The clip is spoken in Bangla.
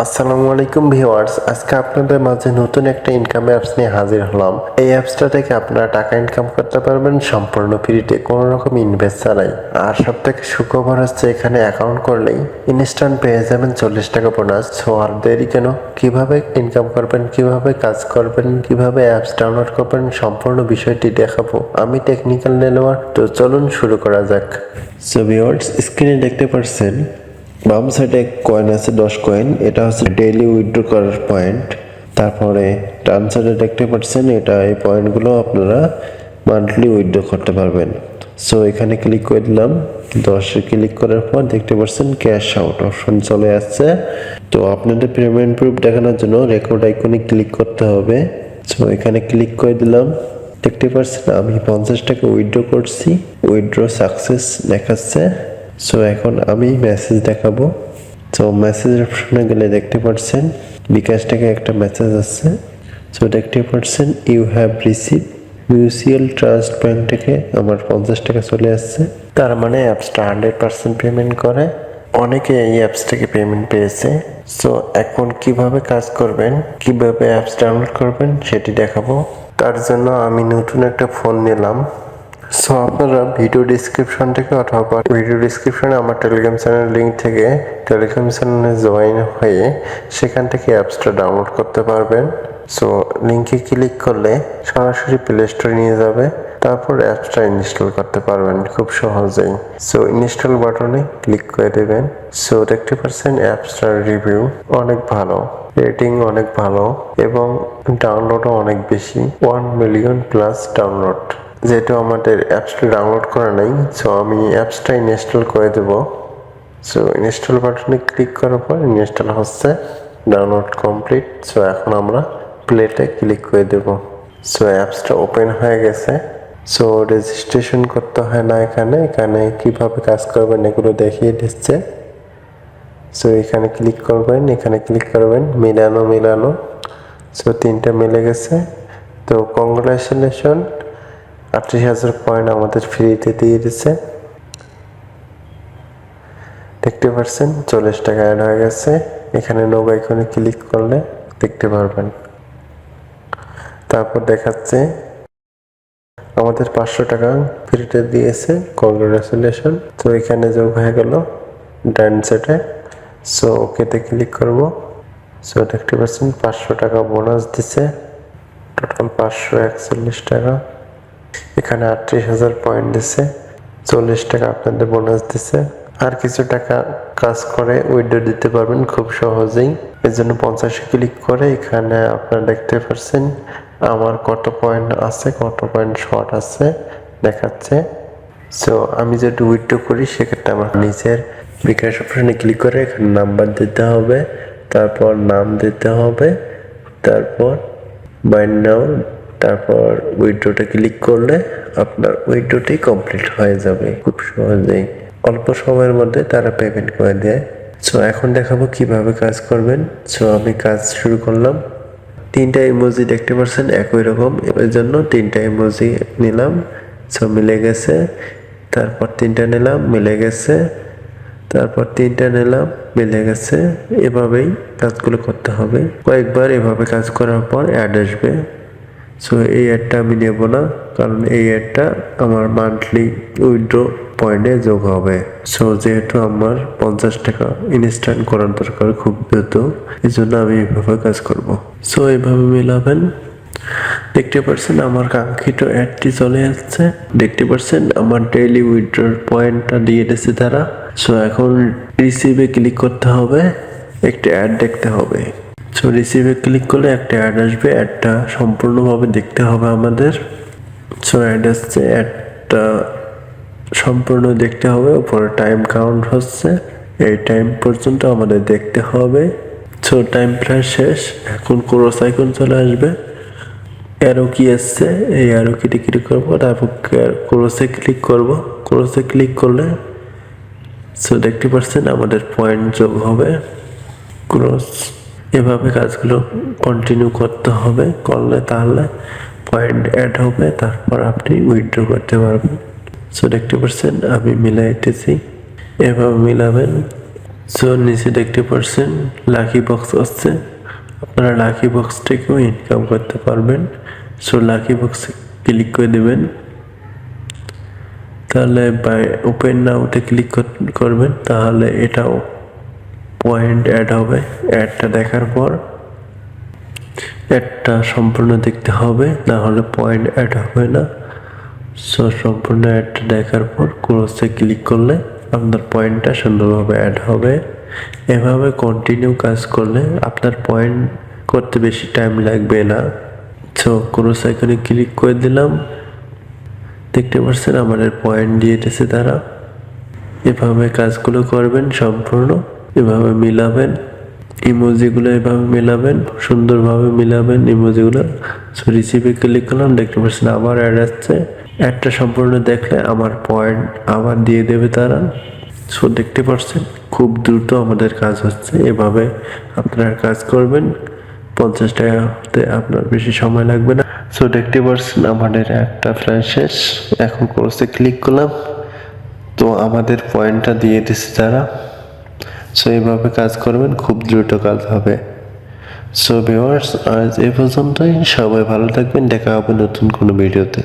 আসসালামু আলাইকুম ভিউয়ার্স, আজকে আপনাদের মাঝে নতুন একটা ইনকাম অ্যাপস নিয়ে হাজির হলাম। এই অ্যাপসটা থেকে আপনারা টাকা ইনকাম করতে পারবেন সম্পূর্ণ ফ্রিতে, কোনো রকম ইনভেস্ট ছাড়াই। আর সব থেকে সুখবর হচ্ছে এখানে অ্যাকাউন্ট করলেই ইনস্ট্যান্ট পেয়ে যাবেন 40 টাকা বোনাস। সো আর দেরি কেন, কিভাবে ইনকাম করবেন, কিভাবে কাজ করবেন, কিভাবে অ্যাপস ডাউনলোড করবেন, সম্পূর্ণ বিষয়টি দেখাবো আমি, টেকনিক্যাল দেলওয়ার। তো চলুন শুরু করা যাক। সো ভিউয়ার্স, স্ক্রিনে দেখতে পাচ্ছেন বাম সাইডে কয়েন আছে 10 কয়েন, এটা হচ্ছে ডেইলি উইথড্র করার পয়েন্ট। তারপরে ডান সাইডে দেখতে পাচ্ছেন এটা, এই পয়েন্টগুলো আপনারা মান্থলি উইথড্র করতে পারবেন। সো এখানে ক্লিক করে দিলাম। 10 ক্লিক করার পর দেখতে পাচ্ছেন ক্যাশ আউট অপশন চলে আসছে। তো আপনাদের পেমেন্ট প্রুফ দেখানোর জন্য রেকর্ড আইকনে ক্লিক করতে হবে। সো এখানে ক্লিক করে দিলাম। দেখতে পাচ্ছেন আমি 50 টাকা উইথড্র করছি, উইথড্র সাকসেস দেখাচ্ছে। সো এখন আমি মেসেজ দেখাবো। সো মেসেজ অপশনে গেলে দেখতে পাচ্ছেন বিকাশ থেকে একটা মেসেজ আসছে। সো দেখতে পাচ্ছেন you have receive mutual trust bank থেকে আমার 50 টাকা চলে আসছে। তার মানে অ্যাপসটা 100% পেমেন্ট করে। অনেকে এই অ্যাপস থেকে পেমেন্ট পেয়েছে। সো এখন কিভাবে কাজ করবেন, কিভাবে অ্যাপস ডাউনলোড করবেন সেটি দেখাবো। তার জন্য আমি নতুন একটা ফোন নিলাম। সো আপনারা ভিডিও ডিসক্রিপশন থেকে অথবা ভিডিও ডিসক্রিপশনে আমার টেলিগ্রাম চ্যানেল লিঙ্ক থেকে টেলিগ্রাম চ্যানেলে জয়েন হয়ে সেখান থেকে অ্যাপসটা ডাউনলোড করতে পারবেন। সো লিঙ্কে ক্লিক করলে সরাসরি প্লে স্টোরে নিয়ে যাবে, তারপর অ্যাপসটা ইনস্টল করতে পারবেন খুব সহজেই। সো ইনস্টল বাটনে ক্লিক করে দেবেন। সো দেখতে পাচ্ছেন অ্যাপসটার রিভিউ অনেক ভালো, রেটিং অনেক ভালো এবং ডাউনলোডও অনেক বেশি, 1 মিলিয়ন প্লাস ডাউনলোড। যেহেতু আমাদের অ্যাপসটা ডাউনলোড করা নেই, সো আমি অ্যাপসটা ইনস্টল করে দেব। সো ইনস্টল বাটনে ক্লিক করার পর ইনস্টল হচ্ছে, ডাউনলোড কমপ্লিট। সো এখন আমরা প্লেতে ক্লিক করে দেব। সো অ্যাপসটা ওপেন হয়ে গেছে। সো রেজিস্ট্রেশন করতে হয় না, এখানে কিভাবে কাজ করবেন এগুলো দেখিয়ে দিচ্ছে। সো এখানে ক্লিক করবেন, এখানে ক্লিক করবেন মিলানো। সো 3টা মিলে গেছে। তো কংগ্রাচুলেশন, 38,000 পয়েন্ট আমাদের ফ্রিতে দিয়ে দিচ্ছে। দেখতে পাচ্ছেন 40 টাকা অ্যাড হয়ে গেছে। এখানে নো আইকনে ক্লিক করলে দেখতে পারবেন। তারপর দেখাচ্ছে আমাদের 500 টাকা ফ্রিতে দিয়েছে, কংগ্রাচুলেশন। তো এখানে যোগ হয়ে গেল ডান সাইডে। সো ওকেতে ক্লিক করব। সো দেখতে পাচ্ছেন 500 টাকা বোনাস দিছে, টোটাল 541 টাকা। এখানে 38,000 পয়েন্ট দিছে, 40 টাকা আপনাদের বোনাস দিছে। আর কিছু টাকা কাজ করে উইথড্র দিতে পারবেন খুব সহজেই। এর জন্য 50 ক্লিক করে এখানে আপনারা দেখতে পাচ্ছেন আমার কত পয়েন্ট আছে, কত পয়েন্ট শর্ট আছে দেখাচ্ছে। সো আমি যদি উইথড্র করি সেক্ষেত্রে আমার নিজের বিকাশ অপশনে ক্লিক করে এখানে নাম্বার দিতে হবে, তারপর নাম দিতে হবে, তারপর বাইন্ড নাও, তারপর উইথড্রটা ক্লিক করলে আপনার উইথড্রটাই কমপ্লিট হয়ে যাবে খুব সহজেই। অল্প সময়ের মধ্যে তারা পেমেন্ট করে দেয়। সো এখন দেখাবো কিভাবে কাজ করবেন। সো আমি কাজ শুরু করলাম। 3টা ইমোজি দেখতে পাচ্ছেন একই রকম, এর জন্য 3টা ইমোজি নিলাম। সো মিলে গেছে। তারপর 3টা নিলাম, মিলে গেছে। তারপর 3টা নিলাম, মিলে গেছে। এভাবেই কাজগুলো করতে হবে কয়েকবার। এভাবে কাজ করার পর অ্যাড আসবে। সো এই অ্যাডটা আমি নেব না, কারণ এই অ্যাডটা আমার মান্থলি উইথড্র পয়েন্টে যোগ হবে। সো যেহেতু আমার 50 টাকা ইনস্ট্যান্ট করার দরকার খুব দ্রুত, এই জন্য আমি এইভাবে কাজ করব। সো এইভাবে মিলাবেন। দেখতে পাচ্ছেন আমার কাঙ্ক্ষিত অ্যাডটি চলে আসছে। দেখতে পাচ্ছেন আমার ডেইলি উইথড্রর পয়েন্টটা দিয়ে দিয়েছে তারা। সো এখন রিসিভে ক্লিক করতে হবে, একটা অ্যাড দেখতে হবে। সো রিসিভে ক্লিক করলে একটা অ্যাড আসবে, অ্যাডটা সম্পূর্ণভাবে দেখতে হবে আমাদের। সো অ্যাড আসছে, অ্যাডটা সম্পূর্ণ দেখতে হবে। উপরে টাইম কাউন্ট হচ্ছে, এই টাইম পর্যন্ত আমাদের দেখতে হবে। সো টাইম প্রায় শেষ। এখন ক্রস আইকন চলে আসবে, অ্যারো কি আসছে, এই অ্যারো কিতে ক্লিক করবো, তারপর ক্রসে ক্লিক করব। ক্রসে ক্লিক করলে সো দেখতে পাচ্ছেন আমাদের পয়েন্ট যোগ হবে। ক্রস এভাবে কাজগুলো কন্টিনিউ করতে হবে, করলে তাহলে পয়েন্ট অ্যাড হবে, তারপর আপনি উইথড্র করতে পারবেন। সো দেখতে পাচ্ছেন আমি মিলাইতেছি, এভাবে মিলাবেন। সো নিচে দেখতে পাচ্ছেন লাকি বক্স আসছে, আপনারা লাকি বক্স থেকেও ইনকাম করতে পারবেন। সো লাকি বক্সে ক্লিক করে দেবেন, তাহলে ওপেন নাওতে ক্লিক করবেন, তাহলে এটাও পয়েন্ট অ্যাড হবে। অ্যাডটা দেখার পর অ্যাডটা সম্পূর্ণ দেখতে হবে, না হলে পয়েন্ট অ্যাড হবে না। সো সম্পূর্ণ অ্যাডটা দেখার পর ক্লোজে ক্লিক করলে আপনার পয়েন্টটা সুন্দরভাবে অ্যাড হবে। এভাবে কন্টিনিউ কাজ করলে আপনার পয়েন্ট করতে বেশি টাইম লাগবে না। সো ক্লোজ আইকনে ক্লিক করে দিলাম, দেখতে পাচ্ছেন আমাদের পয়েন্ট দিয়ে দিয়েছে তারা। এভাবে কাজগুলো করবেন সম্পূর্ণ, এভাবে মিলাবেন ইমোজিগুলো, এভাবে মিলাবেন, সুন্দরভাবে মিলাবেন ইমোজিগুলো। সো রিসিভে ক্লিক করলাম, দেখতে পাচ্ছেন আবার অ্যাড আসছে। অ্যাডটা সম্পূর্ণ দেখলে আমার পয়েন্ট আবার দিয়ে দেবে তারা। সো দেখতে পাচ্ছেন খুব দ্রুত আমাদের কাজ হচ্ছে। এভাবে আপনারা কাজ করবেন, 50 টাকাতে আপনার বেশি সময় লাগবে না। সো দেখতে পাচ্ছেন আমাদের একটা ফ্ল্যাশ শেষ। এখন কোর্সে ক্লিক করলাম, তো আমাদের পয়েন্টটা দিয়ে দিচ্ছে তারা। সো এইভাবে কাজ করবেন, খুব দ্রুত কাজ হবে। সো ভিউয়ার্স, আজ এ পর্যন্তই। সবাই ভালো থাকবেন, দেখা হবে নতুন কোনো ভিডিওতে।